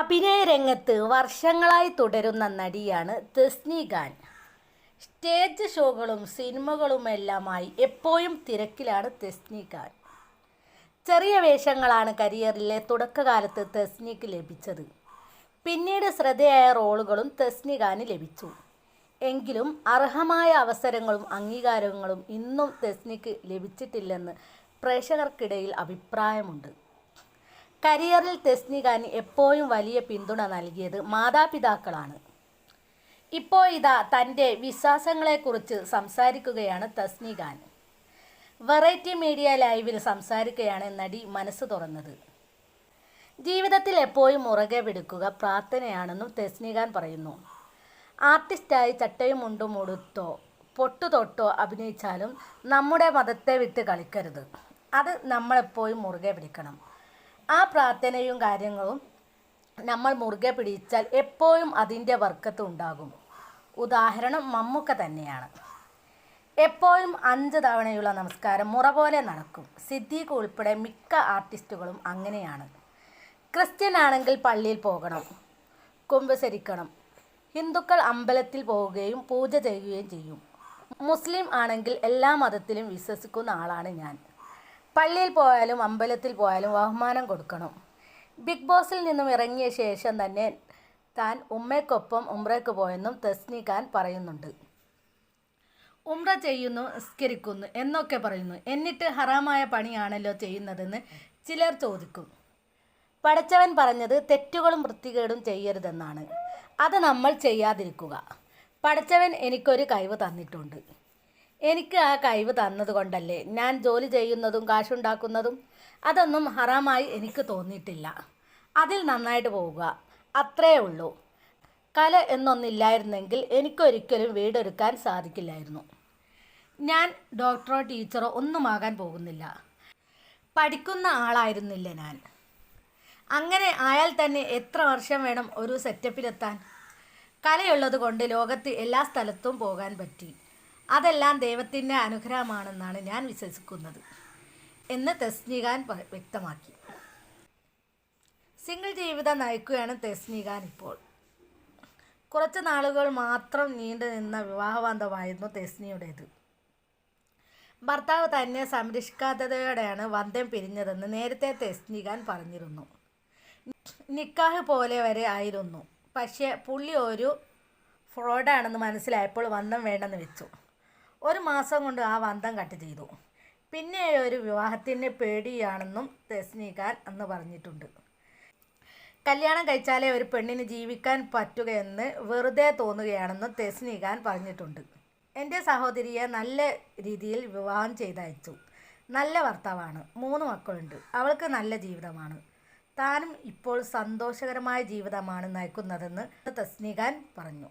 അഭിനയ രംഗത്ത് വർഷങ്ങളായി തുടരുന്ന നടിയാണ് തെസ്നി ഖാൻ. സ്റ്റേജ് ഷോകളും സിനിമകളുമെല്ലാമായി എപ്പോഴും തിരക്കിലാണ് തെസ്നി ഖാൻ. ചെറിയ വേഷങ്ങളാണ് കരിയറിലെ തുടക്കകാലത്ത് തെസ്നിക്ക് ലഭിച്ചത്. പിന്നീട് ശ്രദ്ധേയമായ റോളുകളും തെസ്നി ഖാന് ലഭിച്ചു. എങ്കിലും അർഹമായ അവസരങ്ങളും അംഗീകാരങ്ങളും ഇന്നും തെസ്നിക്ക് ലഭിച്ചിട്ടില്ലെന്ന് പ്രേക്ഷകർക്കിടയിൽ അഭിപ്രായമുണ്ട്. കരിയറിൽ തെസ്നി ഖാൻ എപ്പോഴും വലിയ പിന്തുണ നൽകിയത് മാതാപിതാക്കളാണ്. ഇപ്പോൾ ഇതാ തൻ്റെ വിശ്വാസങ്ങളെക്കുറിച്ച് സംസാരിക്കുകയാണ് തെസ്നി ഖാൻ. വെറൈറ്റി മീഡിയ ലൈവിൽ സംസാരിക്കുകയാണ് നടി മനസ്സ് തുറന്നത്. ജീവിതത്തിൽ എപ്പോഴും മുറുകെ പിടിക്കുക പ്രാർത്ഥനയാണെന്നും തെസ്നി ഖാൻ പറയുന്നു. ആർട്ടിസ്റ്റായി ചട്ടയും മുണ്ടും ഉടുത്തോ പൊട്ടു തൊട്ടോ അഭിനയിച്ചാലും നമ്മുടെ മതത്തെ വിട്ട് കളിക്കരുത്. അത് നമ്മളെപ്പോഴും മുറുകെ പിടിക്കണം. ആ പ്രാർത്ഥനയും കാര്യങ്ങളും നമ്മൾ മുറുകെ പിടിച്ചാൽ എപ്പോഴും അതിൻ്റെ വർക്കത്ത് ഉണ്ടാകും. ഉദാഹരണം മമ്മൂക്ക തന്നെയാണ്. എപ്പോഴും 5 തവണയുള്ള നമസ്കാരം മുറ പോലെ നടക്കും. സിദ്ദീഖ് ഉൾപ്പെടെ മിക്ക ആർട്ടിസ്റ്റുകളും അങ്ങനെയാണ്. ക്രിസ്ത്യൻ ആണെങ്കിൽ പള്ളിയിൽ പോകണം, കുമ്പസരിക്കണം. ഹിന്ദുക്കൾ അമ്പലത്തിൽ പോവുകയും പൂജ ചെയ്യുകയും ചെയ്യും. മുസ്ലിം ആണെങ്കിൽ എല്ലാ മതത്തിലും വിശ്വസിക്കുന്ന ആളാണ് ഞാൻ. പള്ളിയിൽ പോയാലും അമ്പലത്തിൽ പോയാലും ബഹുമാനം കൊടുക്കണം. ബിഗ് ബോസിൽ നിന്നും ഇറങ്ങിയ ശേഷം തന്നെ താൻ ഉമ്മയ്ക്കൊപ്പം ഉംറയ്ക്ക് പോയെന്നും തെസ്നി ഖാൻ പറയുന്നുണ്ട്. ഉംറ ചെയ്യുന്നു, നിസ്കരിക്കുന്നു എന്നൊക്കെ പറയുന്നു. എന്നിട്ട് ഹറാമായ പണിയാണല്ലോ ചെയ്യുന്നതെന്ന് ചിലർ ചോദിക്കും. പടച്ചവൻ പറഞ്ഞത് തെറ്റുകളും വൃത്തികേടും ചെയ്യരുതെന്നാണ്. അത് നമ്മൾ ചെയ്യാതിരിക്കുക. പടച്ചവൻ എനിക്കൊരു കഴിവ് തന്നിട്ടുണ്ട്. എനിക്ക് ആ കഴിവ് തന്നതുകൊണ്ടല്ലേ ഞാൻ ജോലി ചെയ്യുന്നതും കാശുണ്ടാക്കുന്നതും. അതൊന്നും ഹറാമായി എനിക്ക് തോന്നിയിട്ടില്ല. അതിൽ നന്നായിട്ട് പോവുക, അത്രയേ ഉള്ളൂ. കല എന്നൊന്നില്ലായിരുന്നെങ്കിൽ എനിക്കൊരിക്കലും വീടൊരുക്കാൻ സാധിക്കില്ലായിരുന്നു. ഞാൻ ഡോക്ടറോ ടീച്ചറോ ഒന്നുമാകാൻ പോകുന്നില്ല. പഠിക്കുന്ന ആളായിരുന്നില്ല ഞാൻ. അങ്ങനെ ആയാൽ തന്നെ എത്ര വർഷം വേണം ഒരു സെറ്റപ്പിലെത്താൻ? കലയുള്ളത് കൊണ്ട് ലോകത്ത് എല്ലാ സ്ഥലത്തും പോകാൻ പറ്റി. അതെല്ലാം ദൈവത്തിൻ്റെ അനുഗ്രഹമാണെന്നാണ് ഞാൻ വിശ്വസിക്കുന്നത് എന്ന് തെസ്നി ഖാൻ വ്യക്തമാക്കി. സിംഗിൾ ജീവിതം നയിക്കുകയാണ് തെസ്നി ഖാൻ ഇപ്പോൾ. കുറച്ച് നാളുകൾ മാത്രം നീണ്ടു നിന്ന വിവാഹബന്ധമായിരുന്നു തെസ്നിയുടേത്. ഭർത്താവ് തന്നെ സംരക്ഷിക്കാത്തതോടെയാണ് ബന്ധം പിരിഞ്ഞതെന്ന് നേരത്തെ തെസ്നി ഖാൻ പറഞ്ഞിരുന്നു. നിക്കാഹ് പോലെ വരെ ആയിരുന്നു. പക്ഷേ പുള്ളി ഒരു ഫ്രോഡാണെന്ന് മനസ്സിലായപ്പോൾ ബന്ധം വേണ്ടെന്ന് വെച്ചു. 1 മാസം കൊണ്ട് ആ ബന്ധം കട്ട് ചെയ്തു. പിന്നെ ഒരു വിവാഹത്തിന് പേടിയാണെന്നും തെസ്നി ഖാൻ അന്ന് പറഞ്ഞിട്ടുണ്ട്. കല്യാണം കഴിച്ചാലേ ഒരു പെണ്ണിന് ജീവിക്കാൻ പറ്റുകയെന്ന് വെറുതെ തോന്നുകയാണെന്നും തെസ്നി ഖാൻ പറഞ്ഞിട്ടുണ്ട്. എൻ്റെ സഹോദരിയെ നല്ല രീതിയിൽ വിവാഹം ചെയ്തയച്ചു. നല്ല ഭർത്താവാണ്. 3 മക്കളുണ്ട്. അവൾക്ക് നല്ല ജീവിതമാണ്. താനും ഇപ്പോൾ സന്തോഷകരമായ ജീവിതമാണ് നയിക്കുന്നതെന്ന് തെസ്നി ഖാൻ പറഞ്ഞു.